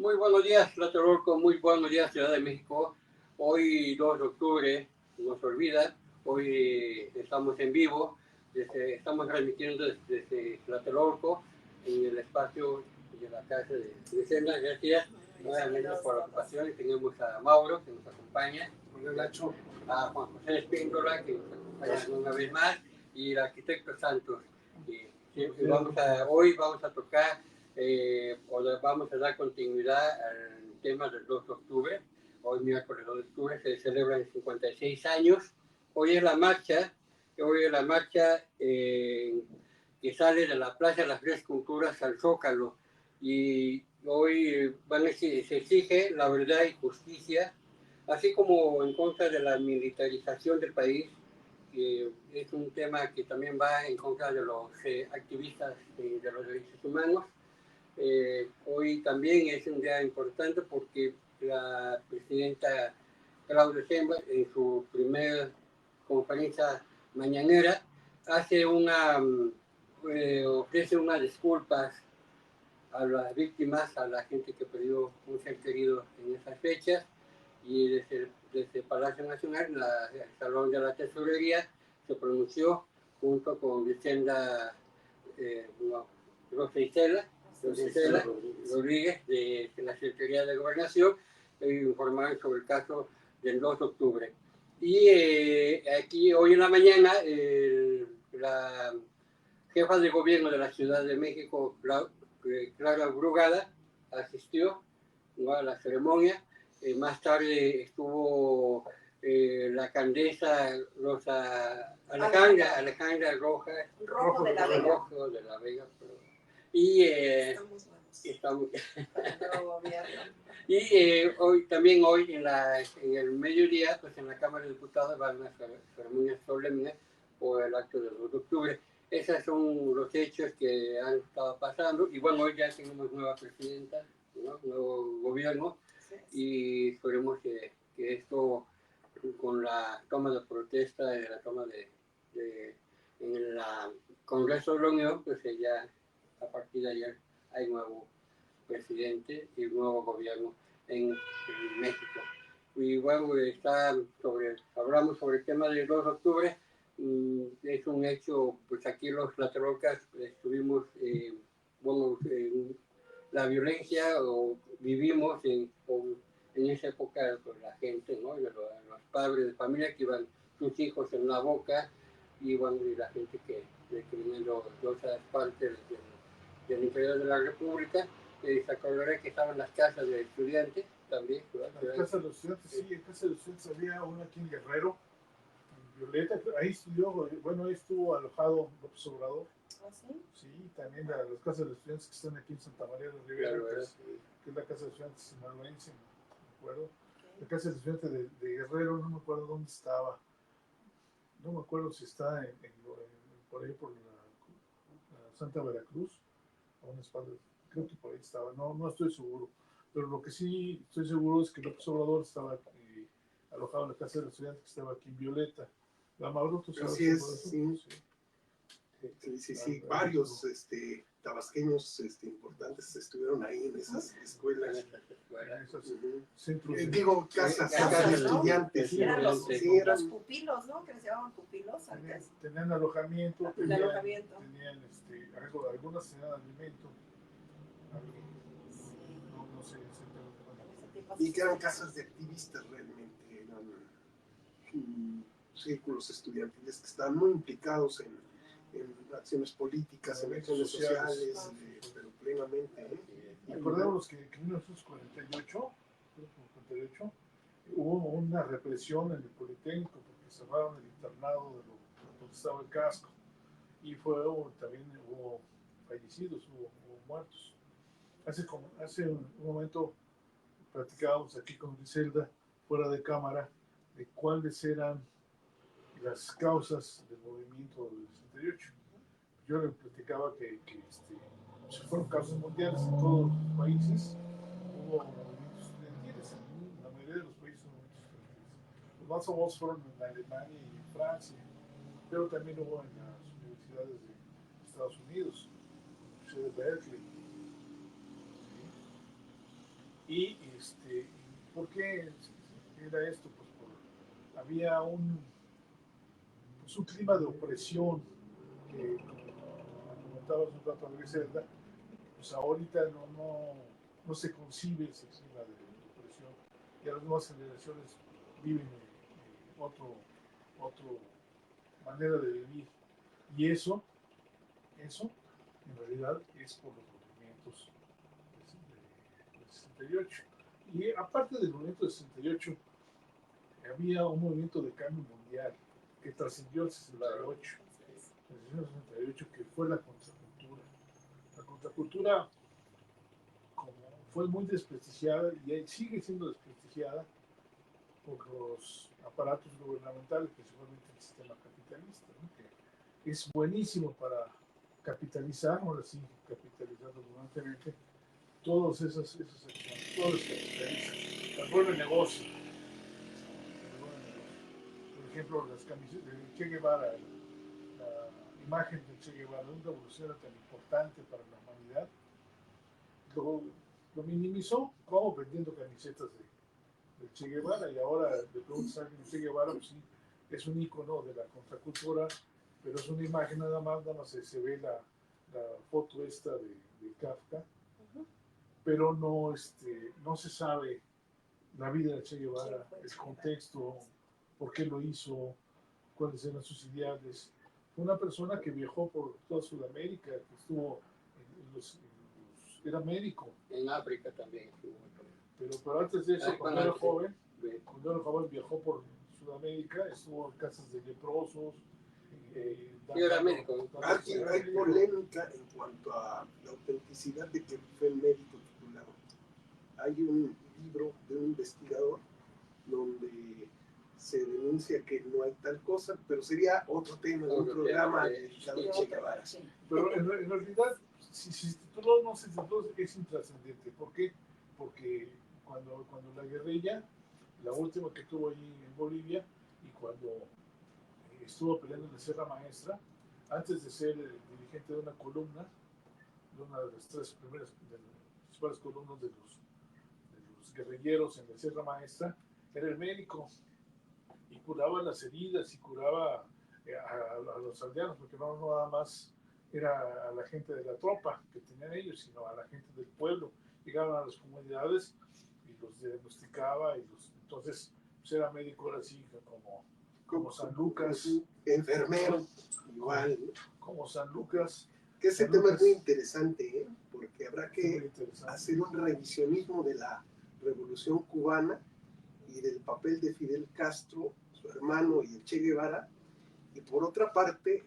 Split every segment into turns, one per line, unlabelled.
Muy buenos días, Tlatelolco, muy buenos días, Ciudad de México. Hoy, 2 de octubre, no se olvida, hoy estamos en vivo, estamos transmitiendo desde Tlatelolco, en el espacio de la casa de Senda. Gracias nuevamente por la ocupación. Tenemos a Mauro, que nos acompaña, a Juan José Espíndola, que nos acompaña una vez más, y el arquitecto Santos. Hoy vamos a tocar vamos a dar continuidad al tema del 2 de octubre. Hoy, miércoles 2 de octubre, se celebran 56 años. Hoy es la marcha que sale de la Plaza de las Tres Culturas al Zócalo. Y hoy se exige la verdad y justicia, así como en contra de la militarización del país, que es un tema que también va en contra de los activistas de los derechos humanos. Hoy también es un día importante porque la presidenta Claudia Sheinbaum, en su primera conferencia mañanera, ofrece unas disculpas a las víctimas, a la gente que perdió un ser querido en esas fechas, y desde Palacio Nacional, el Salón de la Tesorería, se pronunció junto con Vicenda Rosa Isela Rodríguez de la Secretaría de Gobernación, informaron sobre el caso del 2 de octubre. Y aquí hoy en la mañana la jefa de gobierno de la Ciudad de México, Clara Brugada, asistió, ¿no?, a la ceremonia. Más tarde estuvo la alcaldesa Alejandra Rojo de la Vega. Y estamos y hoy en el mediodía, pues en la Cámara de Diputados va a haber una ceremonia solemne por el acto del 2 de octubre. Esos son los hechos que han estado pasando. Y bueno, hoy ya tenemos nueva presidenta, ¿no?, nuevo gobierno, y esperemos que esto, con la toma de protesta, la toma en el Congreso de la Unión, pues ya a partir de ayer hay nuevo presidente y nuevo gobierno en México. Y bueno, hablamos sobre el tema del 2 de octubre. Es un hecho, pues aquí los Tlatelolcas estuvimos, la violencia, o vivimos en esa época, pues, la gente, ¿no?, los padres de familia que iban sus hijos en la boca, y bueno, y la gente que defendiendo cosas partes del interior de la República. Se acordará que estaban las casas de estudiantes también.
Las casas de los estudiantes, sí, en casa de los estudiantes había una aquí en Guerrero, en Violeta, ahí estudió, bueno, ahí estuvo alojado López Obrador.
¿Ah, sí?
Sí, también las casas de los estudiantes que están aquí en Santa María de Rivera, que es la casa de los estudiantes sinaloense, me acuerdo. La casa de los estudiantes de Guerrero, no me acuerdo dónde estaba. No me acuerdo si está por ahí por la Santa Veracruz, a una espalda, creo que por ahí estaba, no estoy seguro. Pero lo que sí estoy seguro es que López Obrador estaba alojado en la casa del estudiante que estaba aquí en Violeta. ¿La Mauro, tú sabes?
Así es, sí. Sí. Varios tabasqueños importantes estuvieron ahí en esas escuelas. Digo, casas de estudiantes.
Eran los pupilos, ¿no? Que les llamaban pupilos antes.
Tenían alojamiento, tenían algunas tenían alimento. No sé exactamente.
Y que eran casas de activistas realmente, eran círculos estudiantiles que estaban muy implicados en acciones políticas, en acciones sociales, pero plenamente.
Recordemos que en 1948 hubo una represión en el Politécnico porque cerraron el internado donde estaba el casco, y también hubo fallecidos, hubo muertos. Hace un momento platicábamos aquí con Griselda, fuera de cámara, de cuáles eran las causas del movimiento del 68. Yo le platicaba que fueron causas mundiales en todos los países. Hubo movimientos estudiantiles, en la mayoría de los países hubo movimientos estudiantiles. Los más famosos fueron en Alemania y en Francia, pero también hubo en las universidades de Estados Unidos, la Universidad de Berkeley. Y ¿por qué era esto? Pues había pues un clima de opresión que, como comentabas un rato, Griselda, pues ahorita no se concibe ese clima de opresión. Y las nuevas generaciones viven otro manera de vivir. Y eso en realidad es por los movimientos del 68. Y aparte del movimiento del 68, había un movimiento de cambio mundial que trascendió el 68. El 68, que fue la contracultura. La contracultura, como fue muy desprestigiada y sigue siendo desprestigiada por los aparatos gubernamentales, principalmente el sistema capitalista, ¿no? Que es buenísimo para capitalizar, ahora sí, capitalizar abundantemente todas esas acciones, todo se capitaliza, las vuelve negocio. Por ejemplo, las camisetas de Che Guevara, la imagen de Che Guevara, un revolucionario tan importante para la humanidad, lo minimizó, como vendiendo camisetas de Che Guevara, y ahora le preguntas a alguien de Che Guevara, pues sí, es un ícono de la contracultura, pero es una imagen nada más se ve la foto esta de Kafka, pero no se sabe la vida de Che Guevara, el contexto, por qué lo hizo, cuáles eran sus ideales. Fue una persona que viajó por toda Sudamérica, que estuvo era médico.
En África también estuvo.
Pero antes de eso, cuando era joven, viajó por Sudamérica, estuvo en casas de leprosos.
Era médico.
Hay polémica en cuanto a la autenticidad de que fue el médico titulado. Hay un libro de un investigador donde se denuncia que no hay tal cosa, pero sería otro tema de un programa dedicado a Che Guevara.
Pero en realidad, si se tituló no se tituló, es intrascendente. ¿Por qué? Porque cuando la guerrilla, la última que tuvo allí en Bolivia, y cuando estuvo peleando en la Sierra Maestra, antes de ser dirigente de una columna, de una de las tres principales columnas de los guerrilleros en la Sierra Maestra, era el médico, y curaba las heridas y curaba a los aldeanos, porque no nada más era a la gente de la tropa que tenían ellos, sino a la gente del pueblo. Llegaban a las comunidades y los diagnosticaba, entonces pues era médico ahora sí, como San Lucas.
Enfermero, igual.
Como San Lucas.
Que ese tema es muy interesante, porque habrá que hacer un revisionismo de la Revolución Cubana y del papel de Fidel Castro, su hermano, y el Che Guevara, y por otra parte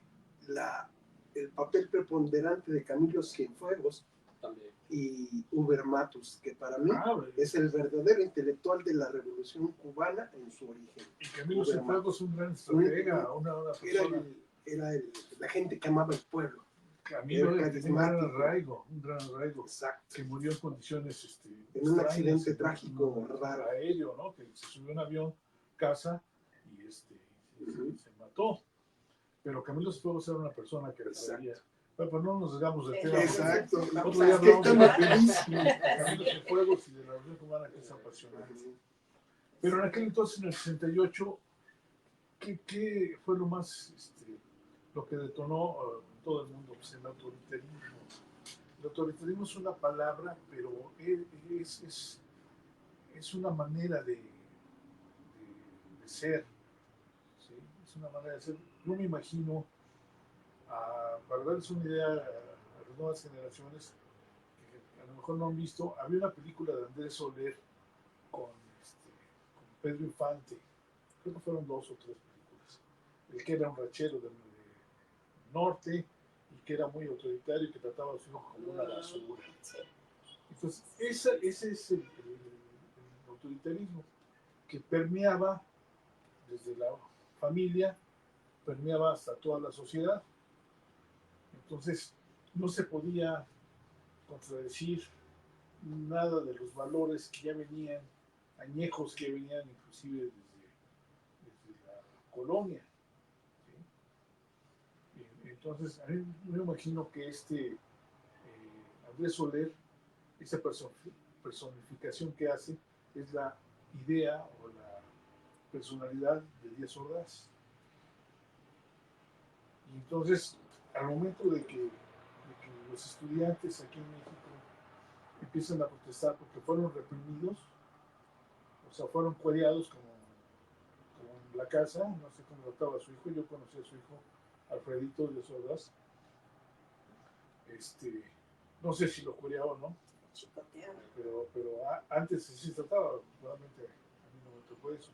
el papel preponderante de Camilo Cienfuegos también, y Huber Matus, que para mí es el verdadero intelectual de la Revolución Cubana en su origen.
Y Camilo Cienfuegos es un gran estratega, una persona.
Era la gente que amaba el pueblo.
Camilo tenía un gran arraigo, exacto, que murió en condiciones
en un accidente trágico raro
aéreo, ¿no? Que se subió a un avión, casa, y se mató. Pero Camilo Cienfuegos era una persona que sabía. Pero no nos hagamos del tema.
Exacto.
Otro día hablamos de Camilo Cienfuegos y de la Revolución Cubana, que es apasionante. Pero en aquel entonces, en el 68, ¿qué fue lo más, lo que detonó todo el mundo? Pues el autoritarismo. El autoritarismo es una palabra, pero es una manera de ser. ¿Sí? Es una manera de ser. Yo me imagino, para darles una idea a las nuevas generaciones, que a lo mejor no han visto, había una película de Andrés Soler con Pedro Infante. Creo que fueron 2 o 3 películas. El que era un ranchero del norte y que era muy autoritario y que trataba a su hijo como una basura. Entonces, ese es el autoritarismo que permeaba desde la familia, permeaba hasta toda la sociedad. Entonces, no se podía contradecir nada de los valores que ya venían, añejos que venían inclusive desde la colonia. ¿Sí? Entonces, a mí me imagino que Andrés Soler, esa personificación que hace es la idea o la personalidad de Díaz Ordaz. Y entonces, al momento de que los estudiantes aquí en México empiezan a protestar porque fueron reprimidos, o sea, fueron cuereados como en la casa, no sé cómo trataba a su hijo, yo conocí a su hijo, Alfredito Díaz Ordaz, no sé si lo cuereaba o no, pero antes sí se trataba, realmente a mí no me tocó eso,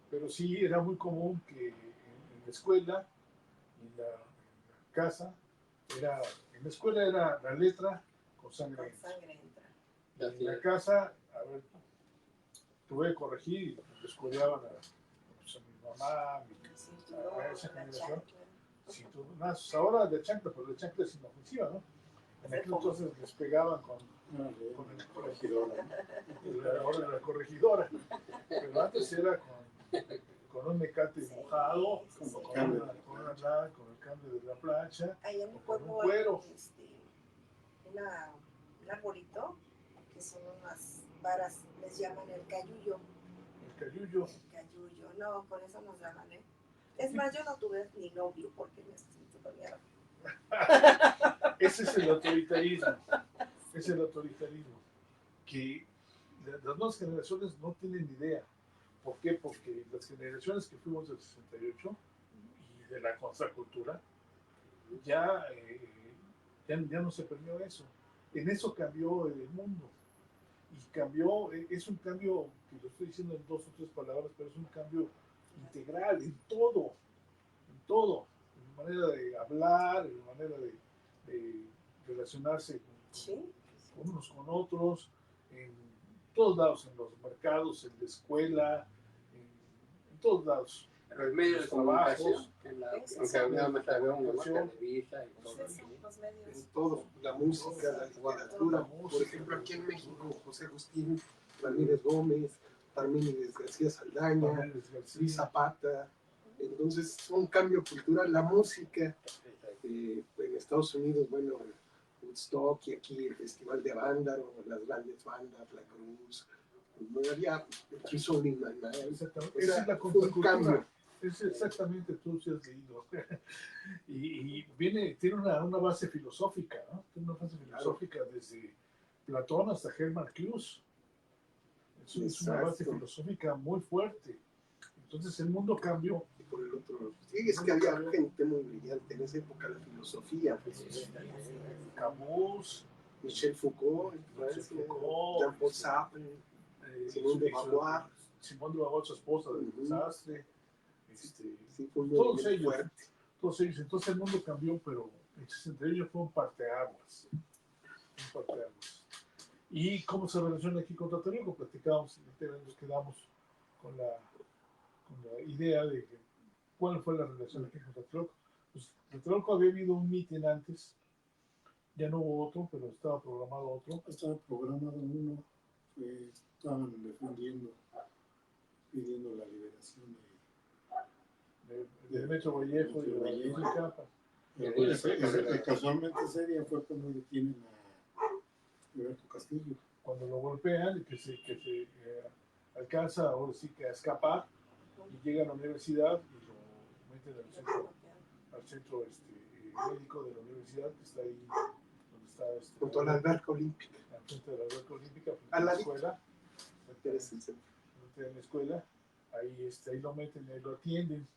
pero sí era muy común que en la escuela, en la casa, en la escuela era la letra con sangre entra. Y en la casa, a ver, te voy a corregir, y les coreaban a mi mamá, a esa generación. Ahora de chancla, pero de chancla es inofensiva, ¿no? En aquel entonces les pegaban con el corregidora, ahora la corregidora, pero antes era con un mecate mojado, con el cambio de la plancha,
ahí en mi
con un
pueblo
cuero.
Hay un arbolito que son unas varas, les llaman el cayuyo.
El cayuyo.
El cayuyo, no, con eso nos llaman, ¿eh? Es más, yo no tuve ni novio porque me suponían.
Ese es el autoritarismo. Es el autoritarismo. Que las nuevas generaciones no tienen idea. ¿Por qué? Porque las generaciones que fuimos del 68 y de la contracultura, ya no se perdió eso. En eso cambió el mundo. Y cambió, es un cambio, que lo estoy diciendo en 2 o 3 palabras, pero es un cambio integral, en todo, en manera de hablar, en manera de relacionarse con unos con otros, en todos lados, en los mercados, en la escuela, en todos lados.
En los medios de comunicación,
en todo, la música, la literatura. Por ejemplo, aquí en México, José Agustín Ramírez Gómez, Parménides García Saldaña, Luis Zapata. Entonces, es un cambio cultural. La música, en Estados Unidos, bueno, Woodstock, y aquí el Festival de Avándaro, las grandes bandas, La Cruz, no había el Three Sounding Man.
Esa es la contracultura. Es exactamente, tú sí has leído. y tiene una base filosófica, ¿no? Tiene una base filosófica desde Platón hasta Hermann Klus. Es una base filosófica muy fuerte. Entonces el mundo cambió.
Y por el otro, sí, es que había gente muy brillante en esa época, la filosofía.
Camus,
Michel Foucault, Jean-Paul Sartre, Simone de Beauvoir.
Simone de Beauvoir, su esposa del desastre.
Sí, fue
todos ellos. Entonces el mundo cambió, pero entre ellos fue un parteaguas. ¿Y cómo se relaciona aquí con Tlatelolco? Platicábamos, nos quedamos con la idea de cuál fue la relación aquí con Tlatelolco. Pues Tlatelolco había habido un mitin antes, ya no hubo otro, pero estaba programado otro.
Estaba programado uno, estaban pidiendo la liberación
de Metro Vallejo y de Vallecapa.
Casualmente ese día fue cuando detienen a Roberto Castillo.
Cuando lo golpean y que se alcanza ahora sí que a escapar y llega a la universidad y lo meten al centro médico de la universidad, que está ahí donde está
junto a la alberca olímpica.
Frente de la alberca olímpica,
a la
escuela. En la escuela, ahí lo meten, ahí lo atienden.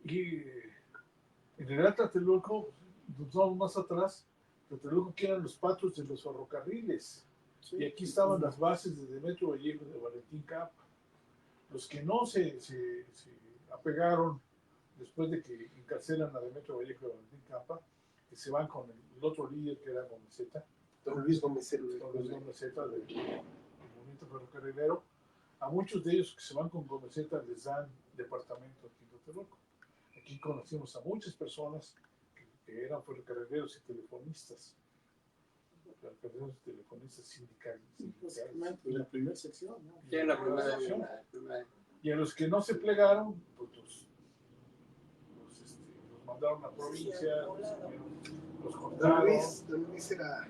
Y en realidad Tlatelolco, nos vamos más atrás, Tlatelolco que eran los patos de los ferrocarriles. Sí, y aquí estaban las bases de Demetrio Vallejo y de Valentín Capa. Los que no se apegaron después de que encarcelan a Demetrio Vallejo y a Valentín Capa, que se van con el otro líder que era Gomezeta.
Don Luis Gomezeta
del movimiento ferrocarrilero. A muchos de ellos que se van con Gomezeta les dan departamento aquí en Tlatelolco. Aquí conocimos a muchas personas que eran ferrocarrileros y telefonistas. Ferrocarrileros y telefonistas sindicales.
La primera sección, ¿no?
Sí, la primera sección.
Y a los que no se plegaron, pues los mandaron a la provincia, los cortaron.
Don Luis era...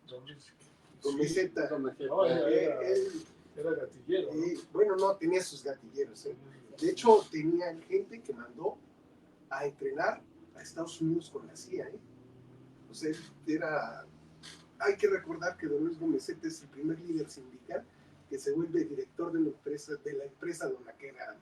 Don Luis
Don Meseta.
Don Meseta.
No,
Él,
era gatillero, ¿no?
bueno, no, tenía sus gatilleros. De hecho, tenía gente que mandó a entrenar a Estados Unidos con la CIA. O sea, era... Hay que recordar que Don Luis Gomezeta es el primer líder sindical que se vuelve director de la empresa donaquera.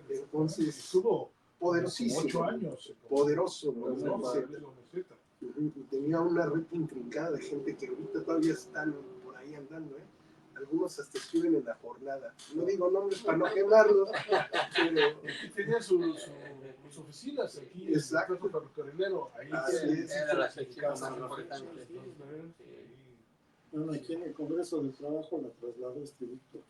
Entonces,
estuvo
poderosísimo.
8 años.
Poderoso,
¿no?
Gomezeta. Y tenía una red intrincada de gente que ahorita todavía están por ahí andando, Algunos hasta escriben en la jornada. No digo nombres para no quemarlos, pero...
Aquí tenía sus oficinas, aquí
Exacto.
en el ferrocarrilero. Ahí
Era la sección más importante.
Bueno, aquí en el Congreso del Trabajo la trasladó Víctor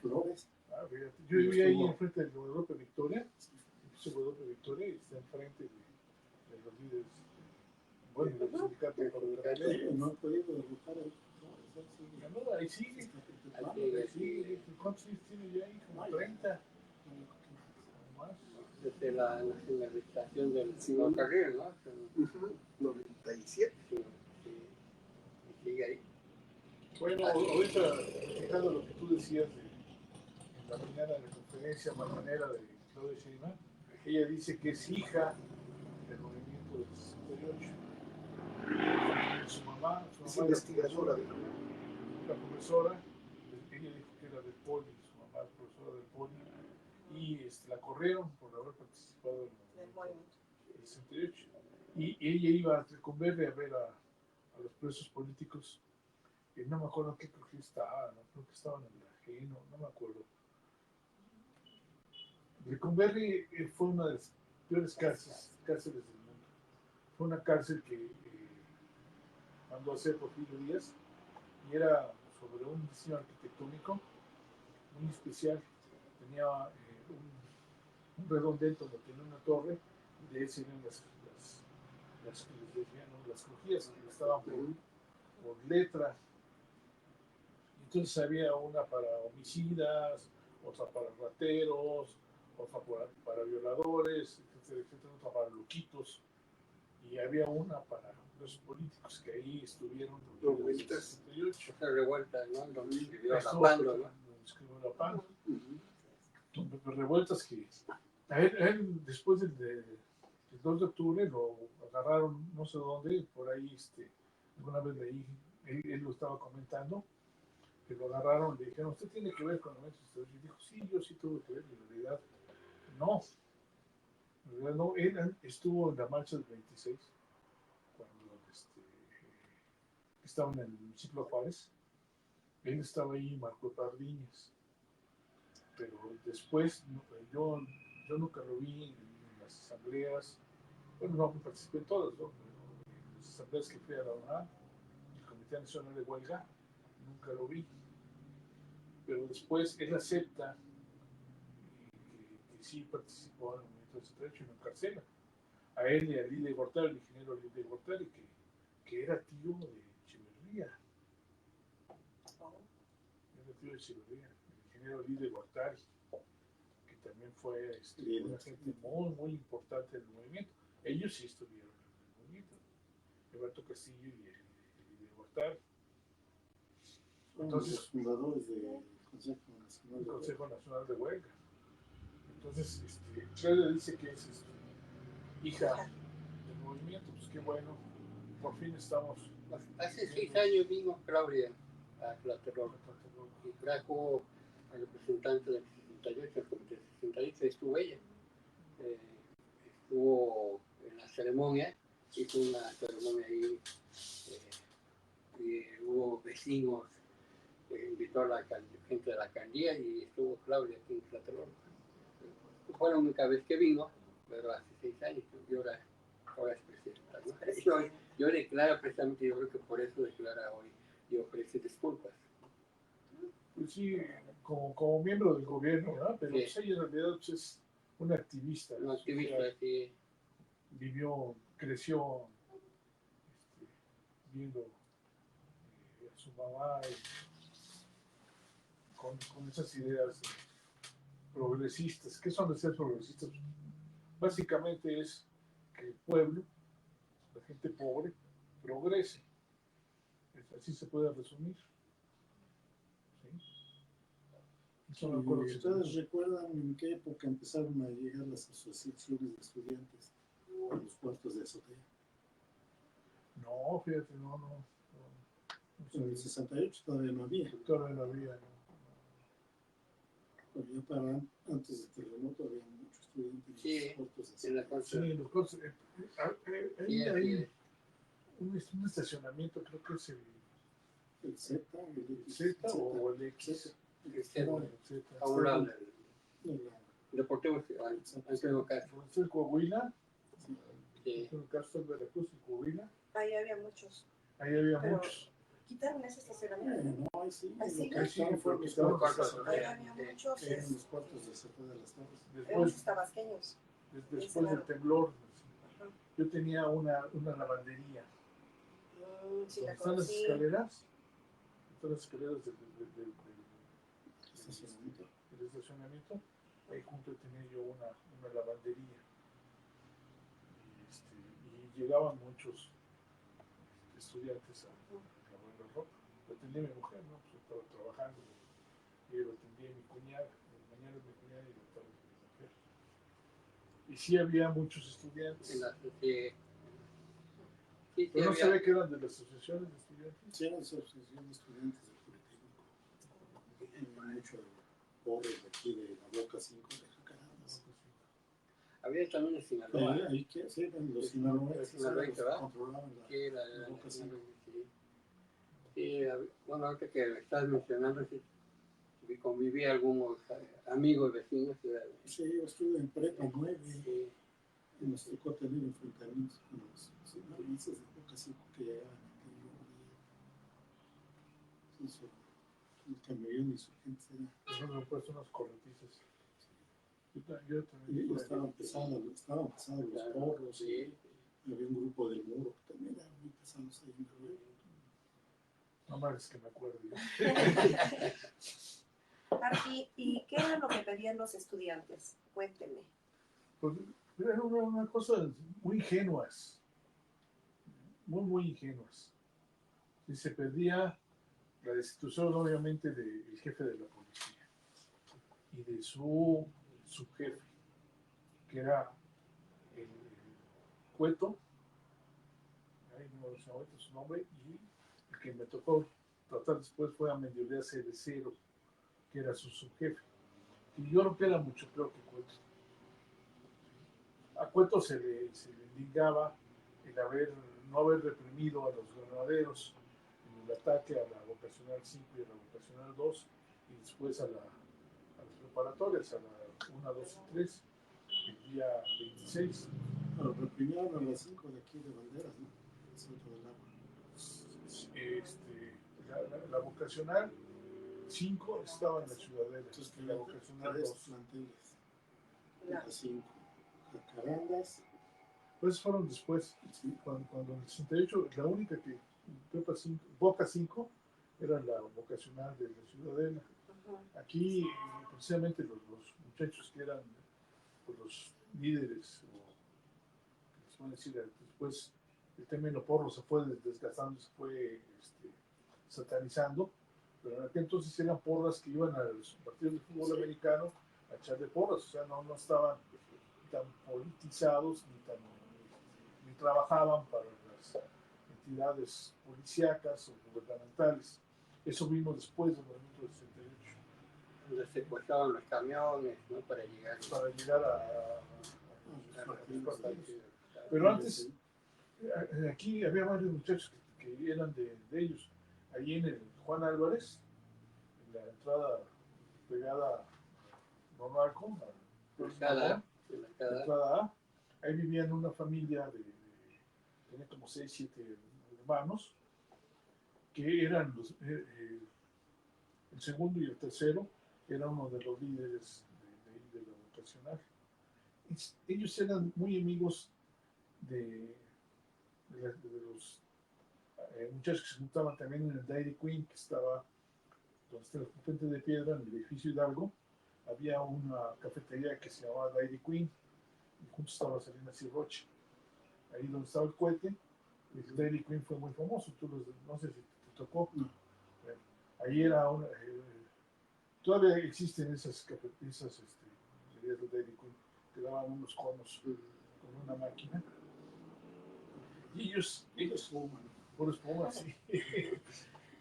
Flores.
Fíjate. Yo vivía ahí enfrente del Guadalupe Victoria. El piso Guadalupe Victoria, y está enfrente de los líderes. Bueno, del sindicato de ferrocarrilero.
No han podido derrotar el...
No, ahí sigue. ¿Cuántos años tiene ya ahí? Como 30. Más.
Desde la nacionalización del ferrocarril, ¿no?
97.
Sí, sigue ahí.
Bueno, ahorita, fijando lo que tú decías en la mañana de la conferencia mañanera de Claudia Sheinbaum, ella dice que es hija del movimiento del 68. Su mamá
Es investigadora.
La profesora, ella dijo que era del Poli, su mamá es profesora del Poli, y la corrieron por haber participado en el movimiento del 68. Y ella iba a Lecumberri a ver a los presos políticos, y no me acuerdo qué creo que estaba, ¿no? Creo que estaban en el ajeno, no me acuerdo. Lecumberri fue una de las peores cárceles del mundo. Fue una cárcel que mandó a hacer Porfirio Díaz, y era sobre un diseño arquitectónico muy especial. Tenía un redondel donde tenía una torre, y de ahí se ven las crujías que estaban por letra. Entonces había una para homicidas, otra para rateros, otra para violadores, etcétera, otra para loquitos, y había una para los políticos que ahí estuvieron en el 68.
Esa revuelta, ¿no? Donde escribió
Eso,
Lapando, ¿no?
Escribió Lapando. Revueltas que a él después del 2 de octubre lo agarraron no sé dónde, por ahí alguna vez leí, él lo estaba comentando, que lo agarraron, le dijeron, ¿usted tiene que ver con el 28? Y dijo, sí, yo sí tuve que ver, y en realidad no. En realidad no, él estuvo en la marcha del 26, cuando estaba en el municipio de Juárez. Él estaba ahí, Marco Pardiñas, pero después yo nunca lo vi en las asambleas. Bueno, no participé en todas, ¿no? Pero en las asambleas que fui a la UNAM, el Comité Nacional de Huelga, nunca lo vi. Pero después él acepta que sí participó en el movimiento del 78 y lo encarcela. A él y a Lide Gortari, el ingeniero Lide Gortari, que era tío de Echeverría. Era tío de Echeverría, el ingeniero Lide Gortari, que también fue una gente muy, muy importante del movimiento. Ellos sí estuvieron en el movimiento. Alberto Castillo y Lide Gortari. Entonces,
los fundadores del
Consejo Nacional de Huelga. Entonces, Claudia dice que es hija del movimiento, pues qué bueno, por fin estamos.
Hace 6 años vino Claudia a Tlatelolco y trajo al representante del 68, el comité del 68, estuvo ella. Estuvo en la ceremonia, hizo una ceremonia ahí, y hubo vecinos, invitó a la gente de la alcaldía y estuvo Claudia aquí en Tlatelolco. Fue la única vez que vino, pero hace 6 años, y ahora es presidenta, ¿no? Yo declaro precisamente, yo creo que por eso declara hoy y ofrece disculpas.
Pues sí, como miembro del gobierno, ¿verdad? Pero
Sí.
Pues ella en realidad pues, es una activista.
Un activista que
vivió, creció viendo a su mamá con esas ideas progresistas. ¿Qué son de ser progresistas? Básicamente es que el pueblo, la gente pobre, progrese. Así se puede resumir. ¿Sí? Eso me
¿Y
acuerdo que
ustedes recuerdan en qué época empezaron a llegar las asociaciones de estudiantes a los cuartos de azotea?
No, fíjate, no
En el 68 todavía no había.
todavía no había, ¿no?
Pero ya para antes del terremoto había muchos estudiantes
Sí,
en los cuartos de
en la
azotea.
Sí, en los cortes,
Sí, así
hay
es.
un estacionamiento, creo que es
El Z,
el Z o el X.
Externo,
El Z.
a un lado del
la-
Deportivo Antonio Castro.
Entonces, el Coahuila,
Sí.
Antonio Castro, el Veracruz, el Coahuila,
Ahí había muchos.
ahí había
Pero-
muchos.
Quitaron ese estacionamiento.
no, ahí sí,
Ahí
lo
sí,
que
ahí sí,
estaban fueron los
estaban
cuartos de
los cuartos.
Ahí
azotea.
había muchos.
Eran los cuartos de azotea de las torres.
Éramos
Después,
tabasqueños.
después del temblor, yo tenía una lavandería.
Sí, la
Donde están las
conocí.
escaleras, están las escaleras del
Estacionamiento.
estacionamiento, ahí junto tenía yo una lavandería. Y llegaban muchos estudiantes a lavar la ropa. Lo atendía mi mujer, ¿no? Pues yo estaba trabajando y lo atendía mi cuñada. En la mañana mi cuñada y en la tarde mi mujer. Y sí había muchos estudiantes.
Sí,
Pero no
había.
se ve que eran de las asociaciones de estudiantes.
Sí, era la asociación de estudiantes del Politécnico. Hay mucho pobre de aquí de la Boca 5 de Jacarandas.
Había también en Sinaloa.
Ahí que sí, eran los sinaloenses,
Los
eran los que
¿verdad?
controlaban
Sí,
la Boca 5.
Sí, bueno, ahorita que estás mencionando, sí, conviví algunos amigos vecinos.
Sí, yo estuve en Prepa 9
Sí,
y nos tocó tener enfrentamientos con los sinaloenses de Boca 5 que llegaban aquí. El camellón y su gente era.
Nosotros hemos puesto unas corretizas. Yo también.
Y estaban pesados los porros.
sí.
Y había un grupo del muro que también eran muy pesados ahí en Guerrero.
No más que me acuerdo.
Arqui, ¿y qué era lo que pedían los estudiantes? Cuénteme.
Pues era una cosa muy ingenuas. Muy ingenuas. Y se pedía la destitución, obviamente, del jefe de la policía y de su subjefe, que era el Cueto, ahí no se me su nombre, y el que me tocó tratar después fue a Mediodía Cerecero, que era su subjefe. Y yo creo que era mucho peor que Cueto. A Cueto se le indicaba el no haber reprimido a los granaderos en el ataque a la vocacional 5 y a la vocacional 2 y después a las preparatorias, a la 1, 2 y 3, el día 26.
Pero reprimieron a las 5 de aquí de Banderas, ¿no? El centro del agua.
La vocacional 5 estaba en la Ciudadela,
Entonces,
y la vocacional 2.
planteles. Las 5. Jacarandas.
Pues fueron después,
Sí.
cuando en el 68, la única que Boca 5 era la vocacional de la Ciudadela. Aquí, precisamente, los muchachos que eran pues, los líderes, o les van a decir después, el término porro se fue desgastando, se fue satanizando, pero en aquel entonces eran porras que iban a los partidos de fútbol americano a echarle porras, o sea, no estaban tan politizados ni trabajaban para las entidades policíacas o gubernamentales. Eso vino después del movimiento del 68.
Donde secuestraban los camiones, ¿no? Para llegar
A los partidos. Pero antes, aquí había varios muchachos que eran de ellos. Allí en el Juan Álvarez, en la entrada pegada a Monarco, la entrada A, ahí vivían una familia tenía como 6, 7 hermanos, que eran el segundo y el tercero, era uno de los líderes de la vocacional. Ellos eran muy amigos de los muchachos que se juntaban también en el Dairy Queen, que estaba donde está el puente de piedra, en el edificio Hidalgo. Había una cafetería que se llamaba Dairy Queen, y junto estaba Salinas y Roche. Ahí donde estaba el cohete, el Dairy Queen fue muy famoso. No sé si te tocó.
No.
Bueno, ahí era una, todavía existen esas bebidas de Dairy Queen que daban unos conos con una máquina. Y ellos
fuman.
por espuma, sí.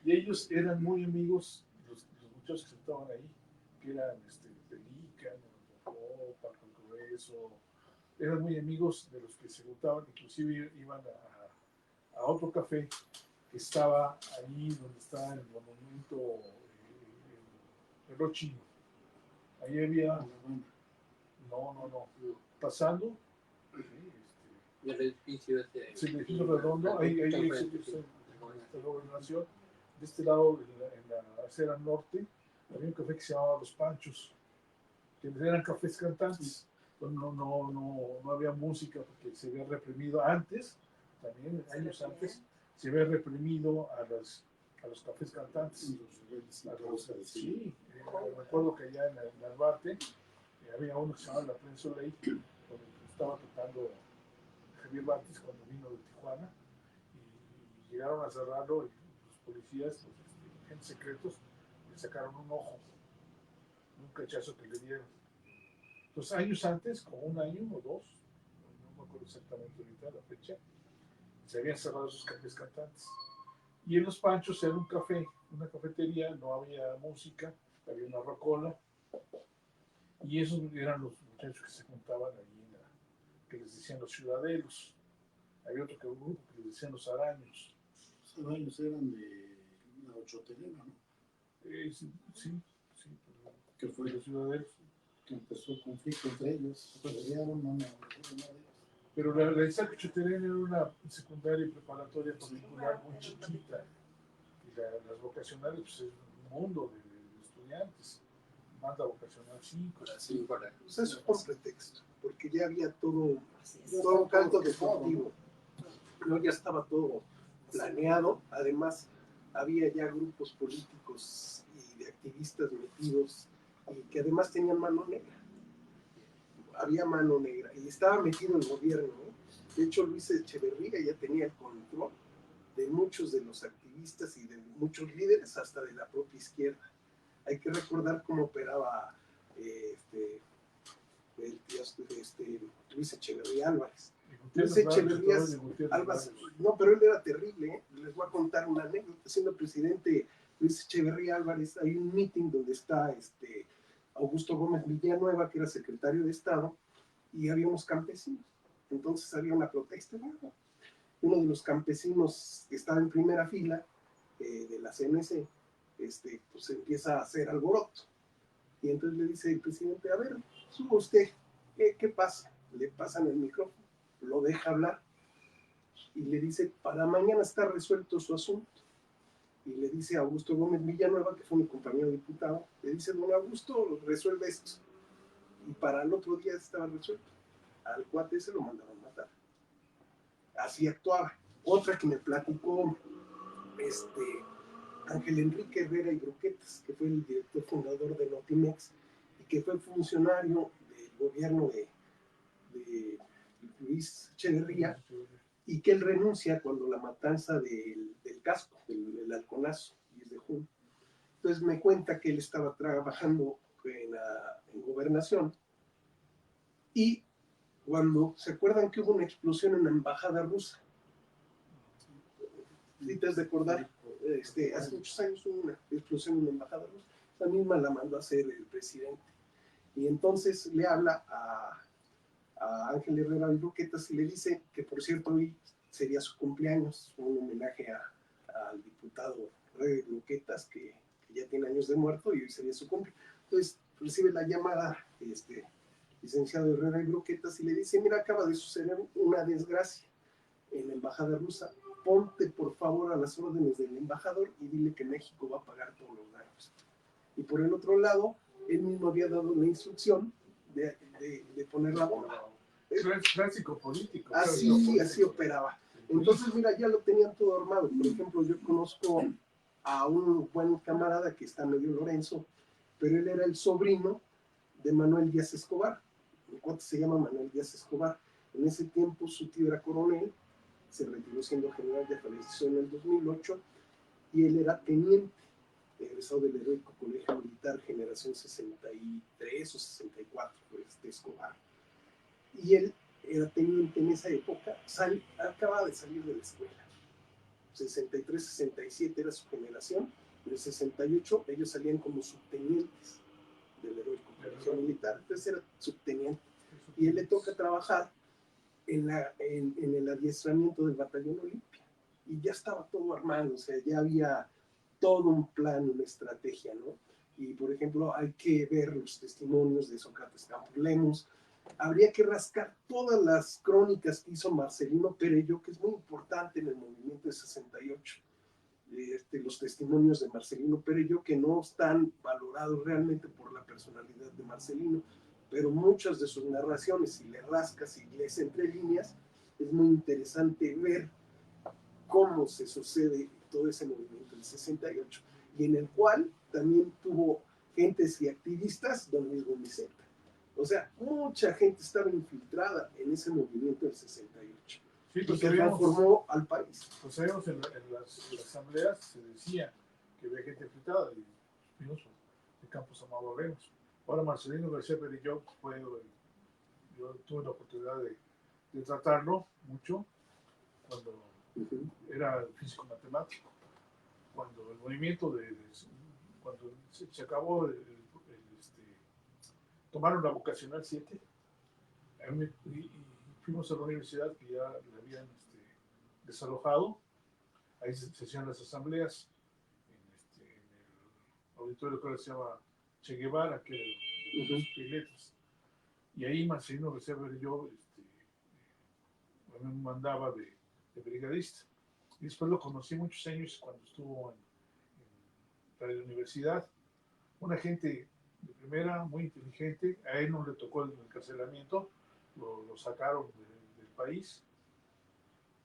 Y ellos eran muy amigos, los muchachos que estaban ahí, que eran Pelícano, Rocó, Paco el Grueso, eran muy amigos de los que se juntaban, inclusive iban a otro café que estaba allí donde está el monumento el reloj chino. Ahí había, no, pasando,
Y el edificio
es el edificio redondo, ahí existe la gobernación. De este lado, en la acera norte, había un café que se llamaba Los Panchos, que eran cafés cantantes. No había música porque se había reprimido antes, también años antes, se había reprimido a los cafés cantantes. Sí, recuerdo que allá en Narvarte había uno que se llamaba La Prensa Soleil, donde estaba tocando Javier Batis cuando vino de Tijuana, y llegaron a cerrarlo y los policías, los agentes secretos, le sacaron un ojo, un cachazo que le dieron. Entonces, años antes, como un año o dos, no me acuerdo exactamente ahorita la fecha, se habían cerrado esos cafés cantantes. Y en Los Panchos era un café, una cafetería, no había música, había una rocola, y esos eran los muchachos que se juntaban allí, que les decían los ciudadelos. Había otro grupo que les decían los araños.
Los araños eran de la Ochotelena, ¿no?
Sí,
que fue
los ciudadelos.
Que empezó el conflicto entre ellos, pelearon,
pero la Isaac Choterena era una secundaria y preparatoria particular muy chiquita, y las vocacionales pues, es un mundo de estudiantes, manda vocacional 5.
Pues eso es por pretexto, porque ya había todo un canto deportivo, ¿no? Ya estaba todo planeado, además había ya grupos políticos y de activistas metidos, y que además tenían mano negra. Había mano negra y estaba metido el gobierno, ¿no? De hecho, Luis Echeverría ya tenía el control de muchos de los activistas y de muchos líderes, hasta de la propia izquierda. Hay que recordar cómo operaba Luis Echeverría Álvarez. Luis Echeverría Álvarez, no, pero él era terrible, ¿eh? Les voy a contar una anécdota. Siendo presidente Luis Echeverría Álvarez, hay un meeting donde está Augusto Gómez Villanueva, que era secretario de Estado, y había unos campesinos. Entonces había una protesta. Uno de los campesinos que estaba en primera fila de la CNC, pues empieza a hacer alboroto. Y entonces le dice el presidente, a ver, suba usted, ¿qué pasa? Le pasan el micrófono, lo deja hablar y le dice, para mañana está resuelto su asunto. Y le dice a Augusto Gómez Villanueva, que fue mi compañero diputado, le dice, don Augusto, resuelve esto. Y para el otro día estaba resuelto. Al cuate se lo mandaron matar. Así actuaba. Otra que me platicó Ángel Enrique Herrera y Broquetas, que fue el director fundador de Notimex y que fue funcionario del gobierno de Luis Echeverría, y que él renuncia cuando la matanza del casco, el halconazo, 10 de junio. Entonces me cuenta que él estaba trabajando en gobernación, y cuando se acuerdan que hubo una explosión en la embajada rusa, ¿sí te has de acordar? Hace muchos años hubo una explosión en la embajada rusa, esa misma la mandó a hacer el presidente, y entonces le habla a Ángel Herrera y Broquetas y le dice que, por cierto, hoy sería su cumpleaños, un homenaje al diputado Herrera y Broquetas, que ya tiene años de muerto, y hoy sería su cumpleaños. Entonces recibe la llamada licenciado Herrera y Broquetas y le dice, mira, acaba de suceder una desgracia en la embajada rusa, ponte por favor a las órdenes del embajador y dile que México va a pagar todos los daños. Y por el otro lado, él mismo había dado la instrucción de poner la bomba.
Clásico político.
Así operaba. Entonces, mira, ya lo tenían todo armado. Por ejemplo, yo conozco a un buen camarada que está medio Lorenzo, pero él era el sobrino de Manuel Díaz Escobar. Mi cuate se llama Manuel Díaz Escobar. En ese tiempo su tío era coronel, se retiró siendo general, ya falleció en el 2008, y él era teniente, egresado del Heroico Colegio Militar, generación 63 o 64, pues, de Escobar. Y él era teniente en esa época, acaba de salir de la escuela. 63, 67 era su generación, en el 68 ellos salían como subtenientes del Heroico Colegio Militar, entonces era subteniente. Y él le toca trabajar en el adiestramiento del Batallón Olimpia. Y ya estaba todo armado, o sea, ya había todo un plan, una estrategia, ¿no? Y, por ejemplo, hay que ver los testimonios de Sócrates Campos Lemos. Habría que rascar todas las crónicas que hizo Marcelino Perello, que es muy importante en el movimiento de 68. Los testimonios de Marcelino Perello, que no están valorados realmente por la personalidad de Marcelino, pero muchas de sus narraciones, si le rascas y lees entre líneas, es muy interesante ver cómo se sucede todo ese movimiento del 68, y en el cual también tuvo gentes y activistas, don Luis Gomizeta. O sea, mucha gente estaba infiltrada en ese movimiento del 68.
Sí,
y que transformó al país.
Pues sabemos en las asambleas se decía que había gente infiltrada, y Espinoso de Campos Amado Lemos. Ahora Marcelino García Perello yo tuve la oportunidad de tratarlo mucho cuando era físico matemático, cuando el movimiento cuando se acabó tomaron la vocacional 7 y fuimos a la universidad que ya la habían desalojado. Ahí se hacían las asambleas en el auditorio que ahora se llama Che Guevara, que era de los piletas. Y ahí Marcelino García Perello me mandaba de brigadista. Y después lo conocí muchos años cuando estuvo en la universidad. Una gente de primera, muy inteligente. A él no le tocó el encarcelamiento, lo sacaron del país.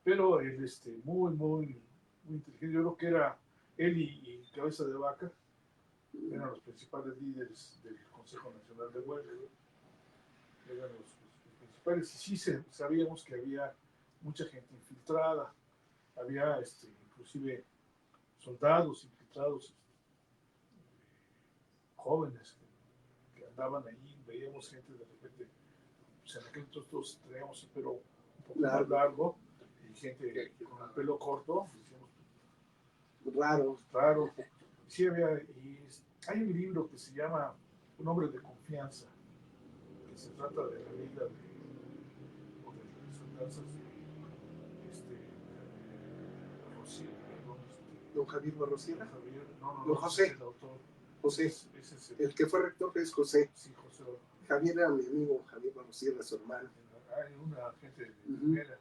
Pero él muy, muy, muy inteligente. Yo creo que era él y Cabeza de Vaca, eran los principales líderes del Consejo Nacional de Huelga. Eran los principales. Y sí sabíamos que había mucha gente infiltrada. Había inclusive soldados infiltrados, jóvenes que andaban allí. Veíamos gente de repente, pues en aquel entonces todos traíamos el pelo un poco más largo, y gente con el pelo corto, decíamos, raro. Sí había, y hay un libro que se llama Un hombre de confianza, que se trata de la vida de las andanzas de
don Javier Barrosierra.
No,
José.
Es el autor.
José.
Ese es
el que fue rector es José.
Sí, José.
Javier era mi amigo, Javier Barrosierra, su hermano.
Hay una gente de primera,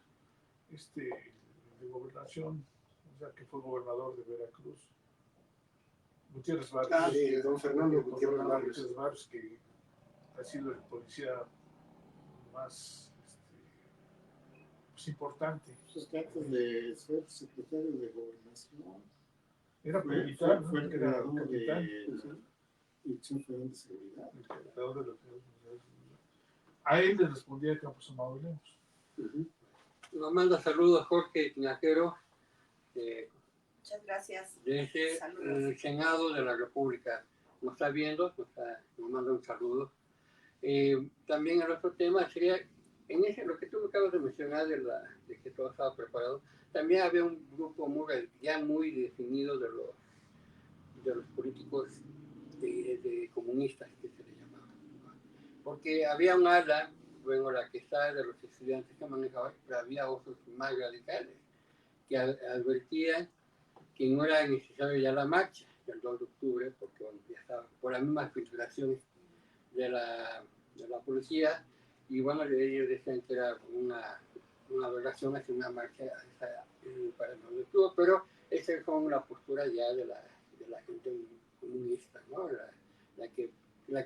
de gobernación, o sea, que fue gobernador de Veracruz. Gutiérrez Barrios.
De don Fernando Gutiérrez
Barrios, que ha sido el policía más pues, importante.
Pues antes de ser secretario de Gobernación,
era militar,
fue el creador
capitán.
de Dirección Federal de Seguridad.
El creador de la A él le respondía Campos Amado Lemos.
Nos manda saludos Jorge Tinajero,
muchas gracias.
desde el Senado de la República. Nos está viendo, nos manda un saludo. También el otro tema sería, lo que tú acabas de mencionar de que todo estaba preparado, también había un grupo ya muy definido de los políticos de comunistas, que se le llamaba, ¿no? Porque había un ala, bueno, la que está de los estudiantes que manejaban, pero había otros más radicales que advertían que no era necesario ya la marcha del 2 de octubre, porque bueno, ya estaba por las mismas filtraciones de la policía, y bueno, ellos decían que era una aberración hacia una marcha para el 2 de octubre, pero esa fue una postura ya de la gente comunista, ¿no? La que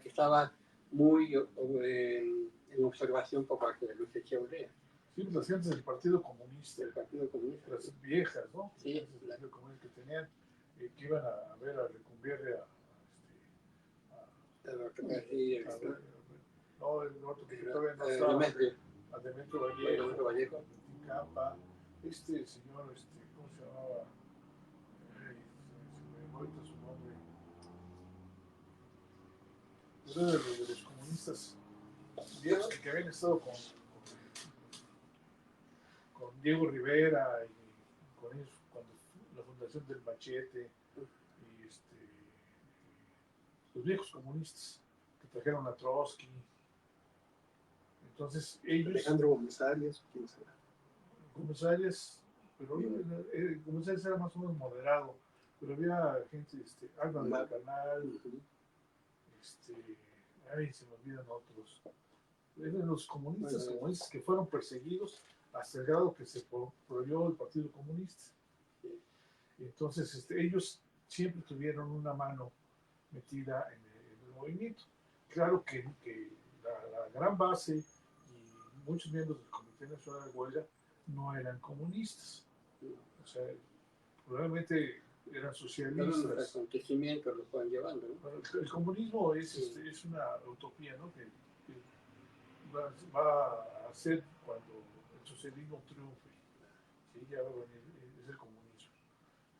estaba muy en observación por parte de Luis Echeverría.
Sí, las gentes del Partido Comunista.
El Partido Comunista.
Las viejas, ¿no?
Sí.
El Partido Comunista que tenían, que iban a ver a Lecumberri no, el otro que todavía no estaba. A Demetrio Vallejo. Capa. Señor, ¿cómo se llamaba? ahorita su nombre, era de los comunistas viejos que habían estado con Diego Rivera y con ellos cuando la fundación del Machete y los viejos comunistas que trajeron a Trotsky. Entonces ellos...
Alejandro Gómez Arias, ¿quién será?
Gómez Arias, pero Gómez Arias era más o menos moderado, pero había gente, Alba del Canal, ay, se me olvidan otros. Eran los comunistas que fueron perseguidos hasta el grado que se prohibió el Partido Comunista. Entonces, ellos siempre tuvieron una mano metida en el movimiento. Claro que la gran base y muchos miembros del Comité Nacional de Huelga no eran comunistas. O sea, probablemente eran socialistas.
Los acontecimientos los van llevando, ¿no?
Bueno, el comunismo es una utopía, ¿no? Que va a ser cuando el socialismo triunfe. ¿Sí? Ya va a venir, es el comunismo.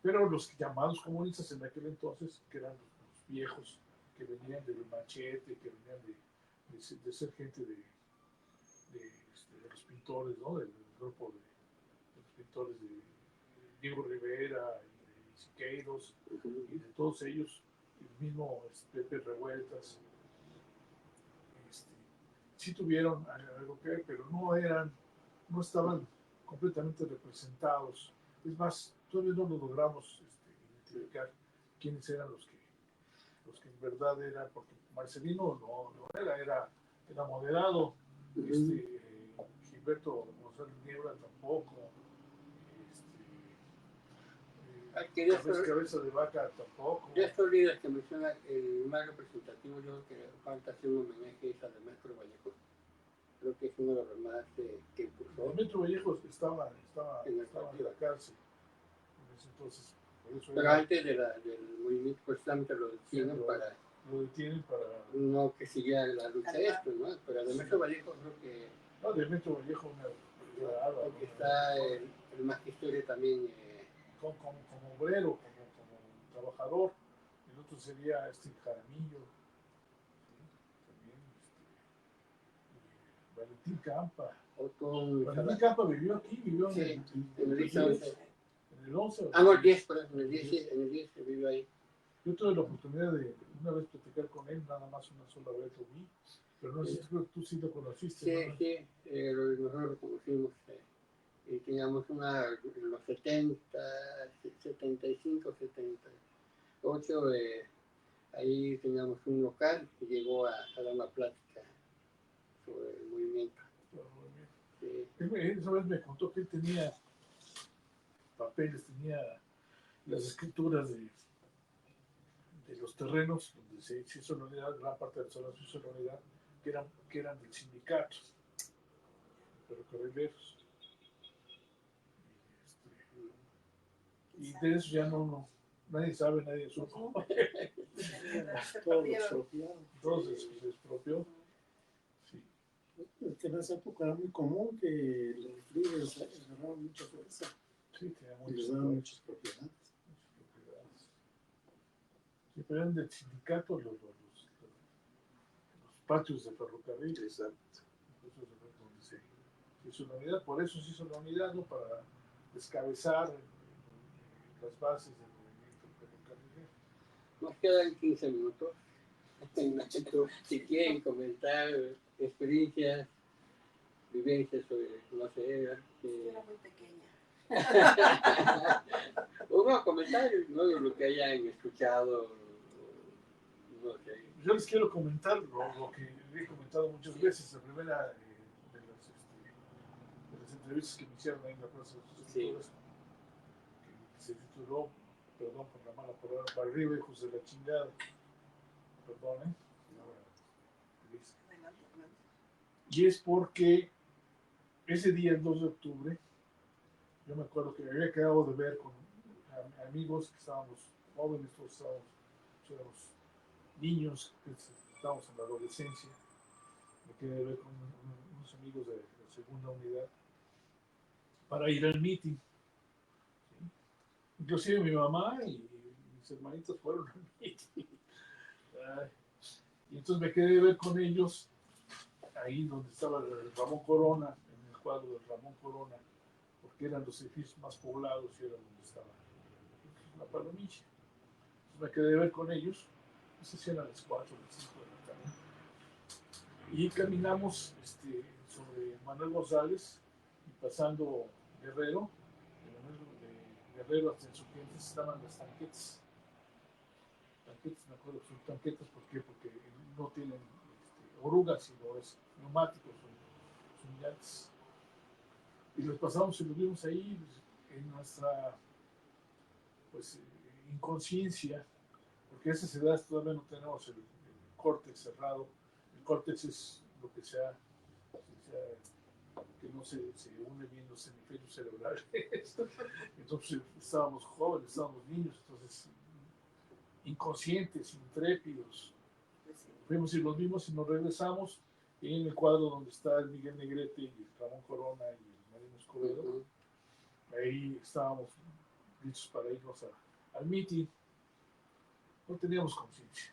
Pero los llamados comunistas en aquel entonces, que eran los viejos, que venían del Machete, que venían de ser gente de los pintores, ¿no? Del grupo de los pintores de Diego Rivera, y de Siqueiros, y de todos ellos, el mismo Pepe Revueltas, sí tuvieron algo que ver, pero no estaban completamente representados. Es más, todavía no lo logramos identificar quiénes eran los que en verdad eran, porque Marcelino no era moderado, Gilberto González Niebla tampoco, Cabeza de Vaca tampoco.
De estos líderes que menciona, el más representativo, yo creo que falta hacer un homenaje a Demetrio Vallejo. Creo que es uno de los más que impulsó.
Demetrio Vallejo estaba en la cárcel en ese entonces.
Pero antes del movimiento, pues solamente lo detienen para no que siguiera la lucha ¿no? Pero Demetrio Vallejo creo que...
No, Demetrio Vallejo
porque está el magisterio también...
como obrero, como trabajador. El otro sería Jaramillo, también Valentín Campa. Valentín Campa vivió aquí, vivió en el 11.
No, el 10, en el 10 se vivió ahí.
Yo tuve la oportunidad de una vez platicar con él, nada más una sola vez lo vi, pero no sé si tú sí lo conociste.
Sí, nosotros lo conocimos. Y teníamos en los 70, 75, 78, ahí teníamos un local que llegó a dar una plática sobre el movimiento.
Sí. Esa vez me contó que él tenía papeles, tenía las escrituras de los terrenos donde se hizo la unidad, gran parte de la se hizo la unidad, que eran del sindicato, ferrocarrileros. Y de eso ya nadie sabe, nadie supo. Todos se expropió. Sí.
Es que en esa época era muy común que los líderes agarraban mucha fuerza.
Sí,
y les daban muchas propiedades.
Sí, pero eran del sindicato los patios de ferrocarril.
Exacto.
Entonces, donde se hizo la unidad, por eso se hizo la unidad, ¿no? Para descabezar las bases del movimiento ferrocarrilero.
Nos quedan 15 minutos. Si quieren comentar experiencias, vivencias sobre, no sé,
Era muy pequeña.
Unos comentarios, ¿no? De lo que hayan escuchado, no sé.
Yo les quiero comentar lo que he comentado muchas veces, la primera de las entrevistas que me hicieron ahí en la Plaza de los Escritores, que se tituló, perdón por la mala palabra, para arriba, hijos de la chingada. Perdón, Y es porque ese día, el 2 de octubre, yo me acuerdo que me había quedado de ver con amigos que estábamos jóvenes, todos éramos niños, que estábamos en la adolescencia. Me quedé de ver con unos amigos de la segunda unidad para ir al meeting. ¿Sí? Inclusive mi mamá y mis mis hermanitos fueron al meeting. Ay. Y entonces me quedé de ver con ellos, ahí donde estaba el Ramón Corona, en el cuadro del Ramón Corona, porque eran los edificios más poblados y era donde estaba la Palomilla. Entonces me quedé de ver con ellos, no sé si eran las 4 o las 5 de la tarde. Y caminamos sobre Manuel González y pasando Guerrero, de Guerrero hasta Insurgentes estaban las tanquetas. Tanquetas, me acuerdo que son tanquetas, ¿por qué? Porque no tienen orugas, sino es neumáticos, son llantas. Y los pasamos y los vimos ahí en nuestra pues, inconsciencia, porque a esas edades todavía no tenemos el córtex cerrado. El córtex es lo que sea que no se une bien los hemisferios cerebrales. Entonces estábamos jóvenes, estábamos niños, entonces inconscientes, intrépidos. Fuimos y los vimos y nos regresamos. Y en el cuadro donde está el Miguel Negrete y el Ramón Corona y el Marino Escobedo, ahí estábamos listos para irnos al meeting. No teníamos conciencia.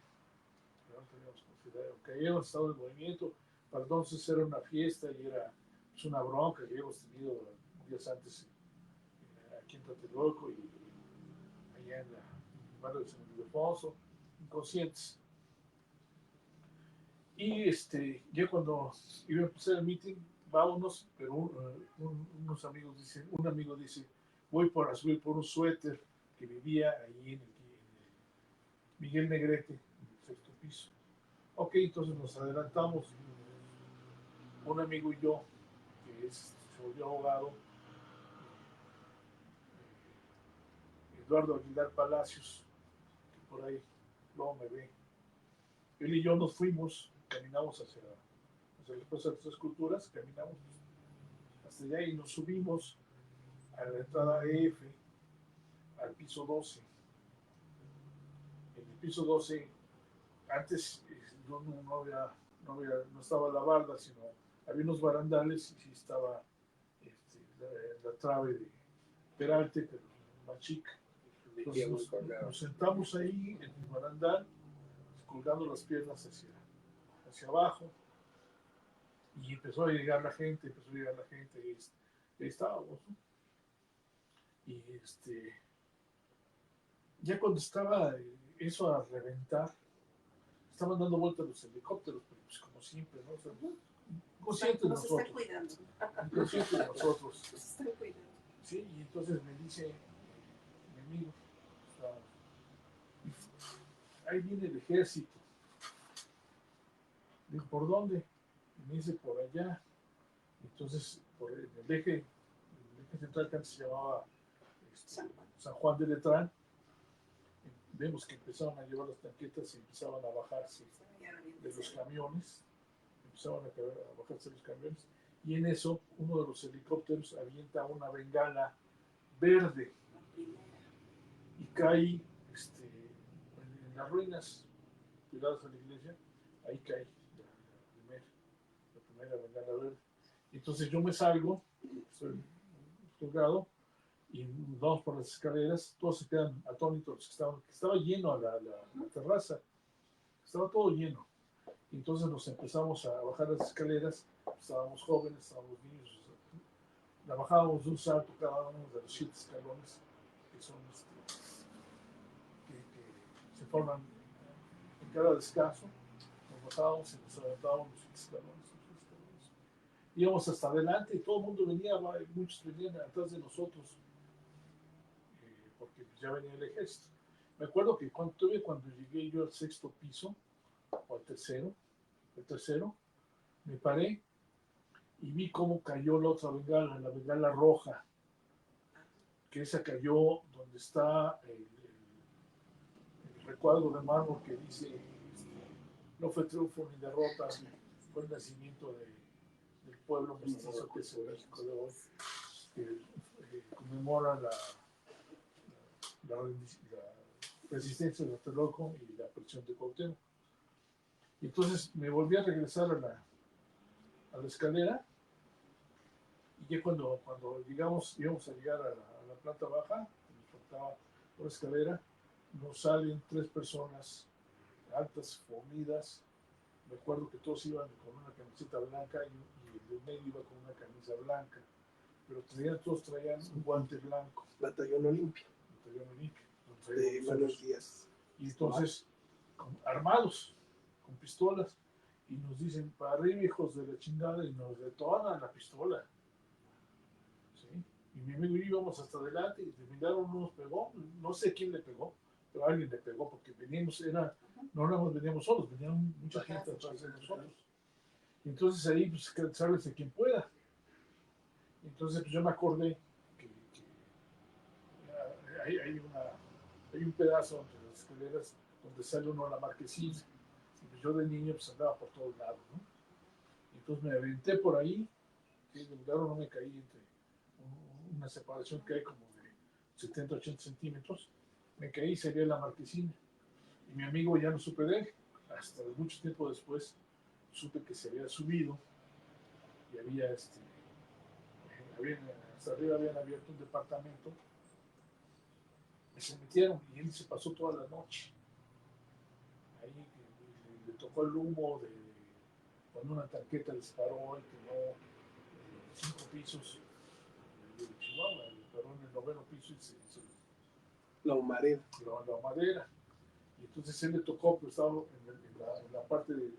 No teníamos conciencia. Aunque habíamos estado en movimiento, para entonces era una fiesta y era pues, una bronca que habíamos tenido días antes aquí en Tlatelolco y allá en el barrio de San Ildefonso, inconscientes. Y ya cuando iba a empezar el meeting, vámonos, pero un amigo dice, voy a subir por un suéter que vivía ahí en el Miguel Negrete, en el 6º piso. Ok, entonces nos adelantamos, un amigo y yo, que se volvió abogado, Eduardo Aguilar Palacios, que por ahí luego me ve. Él y yo nos fuimos, caminamos hacia las Plaza de las Esculturas, caminamos hasta allá y nos subimos a la entrada F, al piso 12. En el piso 12, antes no estaba la barda, sino había unos barandales y sí estaba la trave de Peralte, pero más chica. Entonces nos sentamos ahí en el barandal, colgando las piernas hacia abajo, y empezó a llegar la gente, y ahí estábamos, ¿no? Y ya cuando estaba eso a reventar, estaban dando vueltas los helicópteros, pero pues como siempre, ¿no? O sea, inconscientes de nosotros.
Están cuidando.
Inconscientes de nosotros.
Nos están cuidando.
Sí, y entonces me dice mi amigo, ahí viene el ejército. Digo, ¿por dónde? Y me dice, por allá. Entonces, por el eje central que antes se llamaba San Juan de Letrán, vemos que empezaron a llevar las tanquetas y empezaban a bajarse de los camiones, y en eso uno de los helicópteros avienta una bengala verde y cae en las ruinas pegadas a la iglesia, ahí cae la primera bengala verde. Entonces yo me salgo, estoy colgado, y nos vamos por las escaleras, todos se quedan atónitos, estaba lleno la terraza, estaba todo lleno. Y entonces nos empezamos a bajar las escaleras, estábamos jóvenes, estábamos niños, la bajábamos de un salto cada uno de los 7 escalones que son que se forman en cada descanso. Nos bajábamos y nos adelantábamos los 7 escalones. Íbamos hasta adelante y todo el mundo venía, muchos venían atrás de nosotros, porque ya venía el ejército. Me acuerdo que cuando llegué yo al 6º piso, o al tercero, me paré y vi cómo cayó la otra bengala, la bengala roja, que esa cayó donde está el recuadro de mármol que dice, no fue triunfo ni derrota, fue el nacimiento del pueblo mestizo que es el México de hoy, que conmemora la resistencia de Tlatelolco y la presión de Cuauhtémoc. Y entonces me volví a regresar a la escalera, y ya cuando íbamos a llegar a la planta baja, nos faltaba una escalera, nos salen 3 personas altas, fornidas. Me acuerdo que todos iban con una camiseta blanca y el de medio iba con una camisa blanca, pero todos traían un guante blanco.
Batallón Olimpia,
Batallón Olimpia,
de Manuel Díaz.
y entonces, armados, con pistolas, y nos dicen, para arriba, hijos de la chingada, y nos detonan la pistola. ¿Sí? Y mi amigo y yo íbamos hasta adelante, y de milagro no nos pegó, no sé quién le pegó, pero alguien le pegó, porque veníamos, no veníamos solos, venían mucha gente atrás de nosotros. Y entonces ahí, pues, sálvese quien pueda. Entonces, pues yo me acordé que hay un pedazo entre las escaleras donde sale uno a la marquesina. Y pues yo de niño pues andaba por todos lados, ¿no? Y entonces me aventé por ahí, y de milagro no me caí entre una separación que hay como de 70, 80 centímetros. Me caí y salí a la marquesina. Y mi amigo ya no supe de él. Hasta mucho tiempo después supe que se había subido y hasta arriba habían abierto un departamento y se metieron y él se pasó toda la noche. Ahí le tocó el humo de cuando una tanqueta disparó y quedó 5 pisos de Chihuahua, perdón, el 9º piso y
La humareda.
la madera. Y entonces él le tocó, pero estaba en la parte del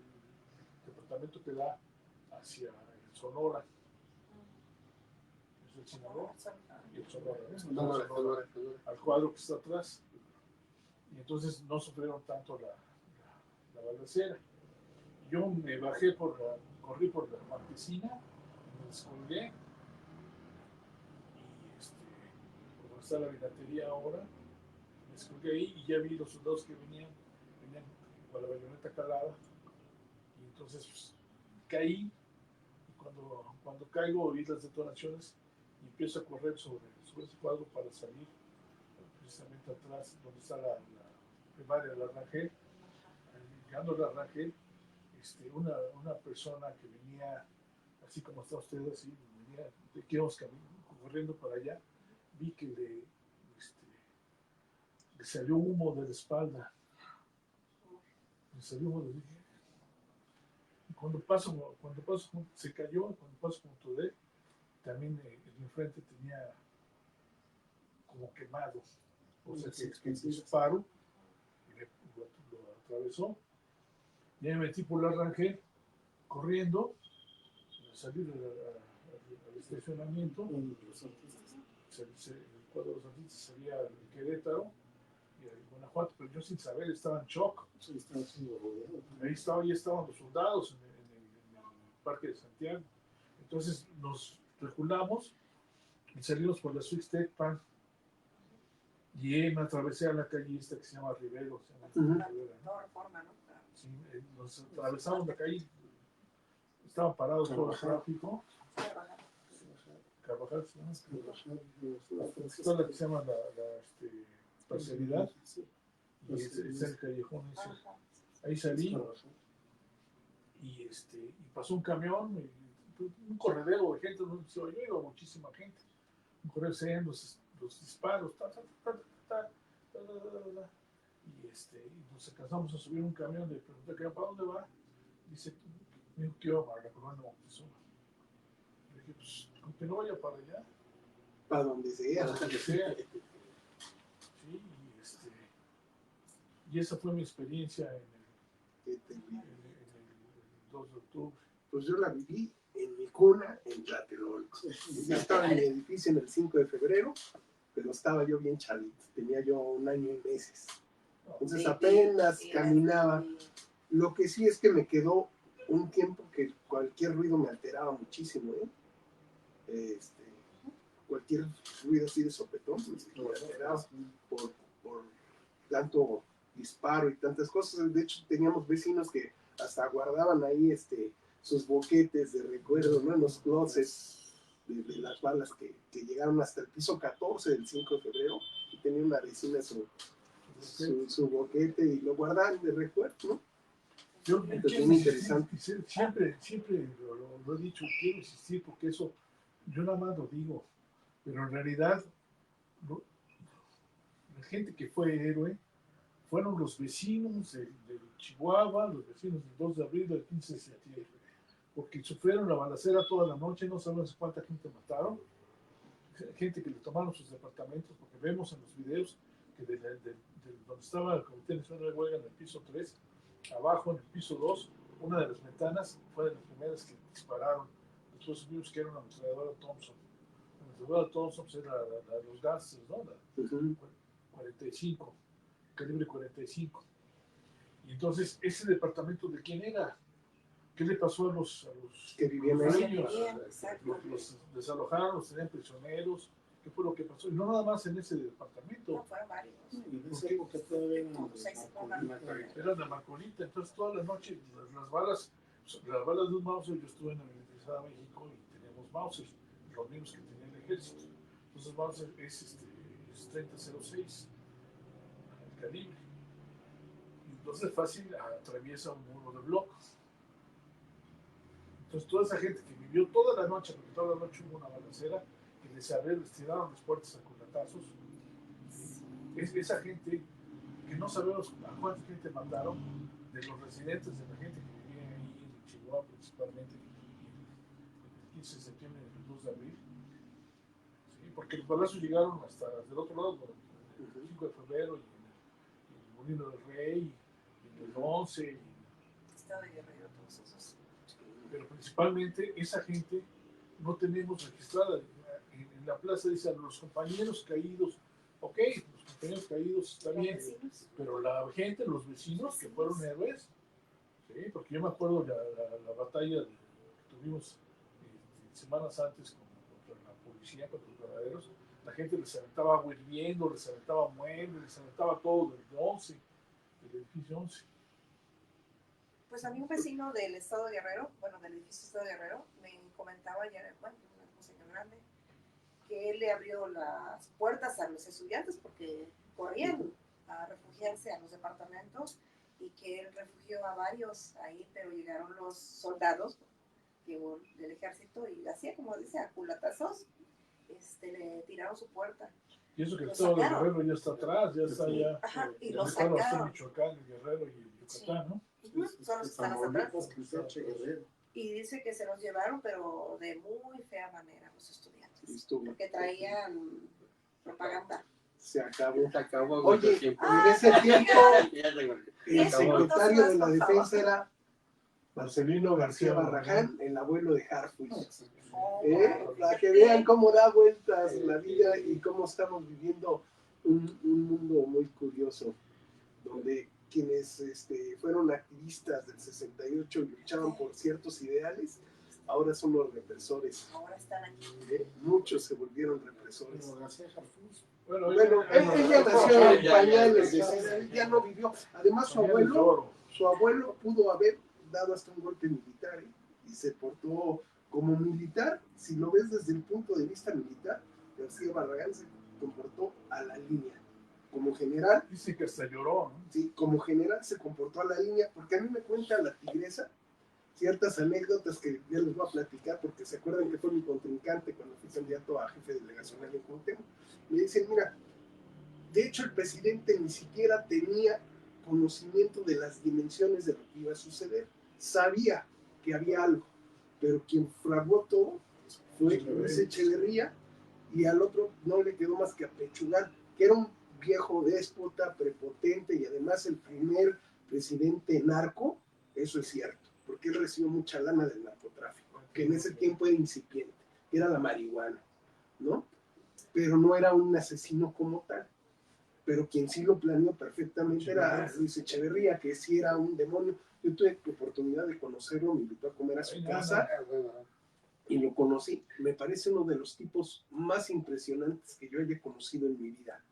departamento que da hacia el Sonora. Es el Sinaloa y el Sonora, al cuadro que está atrás. Y entonces no sufrieron tanto la balacera. Yo me bajé corrí por la marquesina, me descolgué y como está la vinatería ahora, me descolgué ahí y ya vi los soldados que venían con la bayoneta calada. Y entonces pues, caí y cuando caigo oí las detonaciones y empiezo a correr sobre ese cuadro para salir precisamente atrás donde está la primaria, la Rangel. Llegando a la Rangel, una persona que venía, así como está usted, así, venía, que íbamos corriendo para allá, vi que le salió humo de la espalda. Le salió humo de la espalda. Cuando se cayó, cuando paso junto de él, también en mi frente tenía como quemado. O sea que el disparo lo atravesó. Ya me metí por la Rangel, corriendo, salí al estacionamiento. El cuadro de los artistas salía de Querétaro y de Guanajuato, pero yo sin saber estaba en shock.
Sí, estaba siendo rodeado.
Ahí estaban los soldados en el Parque de Santiago. Entonces nos reculamos y salimos por la Suiz Tech Pan. Y me atravesé a la calle esta que se llama Rivero.
No reforma, ¿no?
Sí, nos atravesamos la calle. Estaba parado todo el tráfico. Carvajal, la escuela que se llama la parcialidad. Y es el callejón ese. Ahí salí y pasó un camión, un corredero de gente, no se oyó muchísima gente. Un corredero se oían los disparos, y nos alcanzamos a subir un camión. Le pregunté, ¿para dónde va? Dice, me dijo que iba para la colonia Moctezuma. Le dije, pues, que no vaya para allá.
Para donde sea.
Para donde sea. Sí, y esa fue mi experiencia en el 2 de octubre.
Pues yo la viví en mi cuna en Tlatelolco. Yo estaba en mi edificio en el 5 de febrero, pero estaba yo bien chavito, tenía yo 1 año y meses. Entonces apenas caminaba. Lo que sí es que me quedó un tiempo que cualquier ruido me alteraba muchísimo, cualquier ruido así de sopetón me alteraba por tanto disparo y tantas cosas. De hecho teníamos vecinos que hasta guardaban ahí sus boquetes de recuerdo, ¿no? En los closets de las balas que llegaron hasta el piso 14 del 5 de febrero y tenía una vecina su boquete y lo guardaban de recuerdo, ¿no?
Yo
es muy interesante.
Siempre lo he dicho, quiero insistir porque eso yo nada más lo digo, pero en realidad la gente que fue héroe fueron los vecinos de Chihuahua, los vecinos del 2 de abril del 15 de septiembre, porque sufrieron la balacera toda la noche, no sabemos cuánta gente mataron, gente que le tomaron sus departamentos, porque vemos en los videos que de donde estaba el Comité Nacional de Huelga en el piso 3, abajo en el piso 2, una de las ventanas fue de las primeras que dispararon. Después vimos que era una ametralladora Thompson. La ametralladora Thompson pues, era los gases, ¿no? La 45, calibre 45. Y entonces, ¿ese departamento de quién era? ¿Qué le pasó a los
que vivían ahí?
niños? Los desalojaron, los tenían prisioneros. ¿Qué fue lo que pasó? Y no nada más en ese departamento.
No, fueron varios.
En esa época todavía
Eran de Marcolita, entonces toda la noche las balas de un Mauser, yo estuve en la Militarizada México y teníamos Mauser, los mismos que tenía el ejército. Entonces Mauser es 3006, el calibre. Entonces fácil atraviesa un muro de blocos. Entonces toda esa gente que vivió toda la noche, porque toda la noche hubo una balacera, que les tiraron las puertas a culatazos, esa gente que no sabemos a cuánta gente mataron, de los residentes, de la gente que vivía ahí en Chihuahua principalmente, el 15 de septiembre y el 2 de abril, ¿sí? Porque los balazos llegaron hasta del otro lado, el 5 de febrero, y en el Molino del Rey, y en el 11,
Estado de Guerrero, todos esos.
pero principalmente esa gente no tenemos registrada. En la plaza dicen los compañeros caídos, ok, los compañeros caídos está bien, pero la gente, los vecinos que fueron héroes, ¿sí? Porque yo me acuerdo la batalla que tuvimos semanas antes contra la policía, contra los granaderos, la gente les aventaba agua hirviendo, les aventaba muebles, les aventaba todo del edificio 11.
Pues a mí un vecino del Estado de Guerrero, bueno, del edificio Estado de Guerrero, me comentaba ya, bueno, un señor grande, que él le abrió las puertas a los estudiantes porque corrían a refugiarse a los departamentos y que él refugió a varios ahí, pero llegaron los soldados del ejército y hacía, como dice, a culatazos, le tiraron su puerta.
Y eso que el Estado de Guerrero ya está atrás, ya está allá.
Ajá, y
el
lo
Estado de
sacaron.
Michoacán, el Guerrero y el Yucatán, ¿no?
Son los que están atrás.
Guerrero.
Y dice que se los llevaron, pero de muy fea manera los estudiantes.
Listo.
Porque traían propaganda.
Se acabó.
Se acabó.
Oye,
Tiempo.
en ese tiempo, el
10 minutos
secretario
más,
de la
por
Defensa
favor.
era Marcelino García Barragán, el abuelo de Harfuch. Para que vean cómo da vueltas la vida y cómo estamos viviendo un mundo muy curioso, donde quienes fueron activistas del 68 y luchaban por ciertos ideales, ahora son los represores.
Ahora están aquí.
Muchos se volvieron represores.
Pero García Harfuch.
Bueno, ella nació en pañales, ya no vivió. Además, su abuelo pudo haber dado hasta un golpe militar, y se portó como militar. Si lo ves desde el punto de vista militar, García Barragán se comportó a la línea. Como general,
dice que hasta lloró, ¿no?
Sí, como general se comportó a la línea, porque a mí me cuenta la tigresa ciertas anécdotas que ya les voy a platicar, porque se acuerdan que fue mi contrincante cuando fui candidato a jefe delegacional en Cuauhtémoc. Me dicen, mira, de hecho el presidente ni siquiera tenía conocimiento de las dimensiones de lo que iba a suceder. Sabía que había algo, pero quien fraguó todo fue Luis Echeverría, y al otro no le quedó más que apechugar, que era un viejo déspota, prepotente, y además el primer presidente narco. Eso es cierto, porque él recibió mucha lana del narcotráfico, que en ese tiempo era incipiente, era la marihuana, ¿no? Pero no era un asesino como tal. Pero quien sí lo planeó perfectamente era Luis Echeverría, que sí era un demonio. Yo tuve oportunidad de conocerlo, me invitó a comer a su casa y lo conocí. Me parece uno de los tipos más impresionantes que yo haya conocido en mi vida.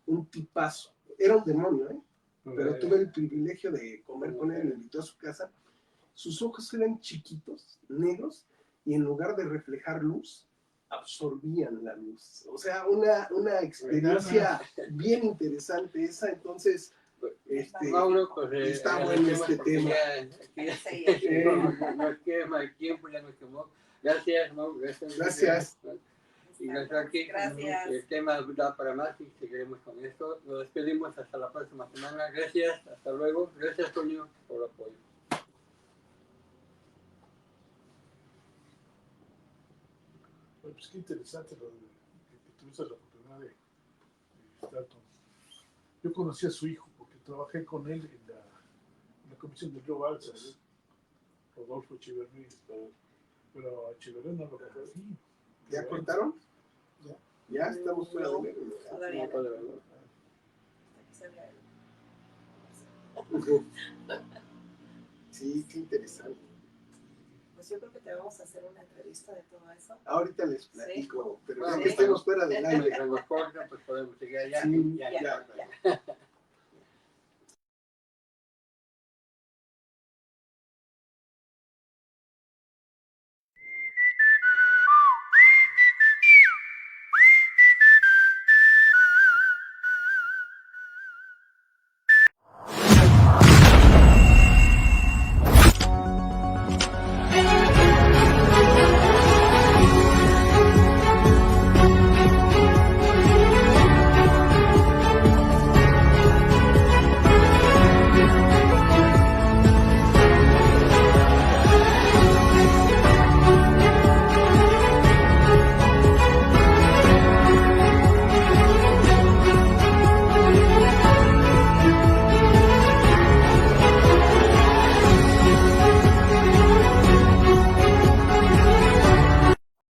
Un tipazo. Era un demonio, pero tuve el privilegio de comer con él, me invitó a su casa. Sus ojos eran chiquitos, negros, y en lugar de reflejar luz, absorbían la luz. O sea, una experiencia bien interesante esa. Entonces,
Mauro, pues,
está bueno este tema.
Nos quema el tiempo, ya nos quemó. Gracias, Mauro.
Gracias.
Y gracias aquí.
Gracias.
El tema da para más y seguiremos con esto. Nos despedimos hasta la próxima semana. Gracias, hasta luego. Gracias, Toño, por el apoyo.
Bueno, pues qué interesante lo de que tuviste la oportunidad de estar con. Yo conocí a su hijo porque trabajé con él en la comisión de Río Balsas, Rodolfo Echeverría, pero a Echeverría no lo conocí.
¿Ya cortaron? Ya estamos fuera de medio.
Todavía
No puedo
no.
verlo.
Aquí se ve algo.
Sí, qué interesante.
Pues yo creo que te vamos a hacer una entrevista de todo eso.
Ahorita les platico, pero
Bueno,
ya que estemos fuera del
Mientras
aire.
nos cortan, pues podemos seguir allá.
Sí,
Ya.
Ya.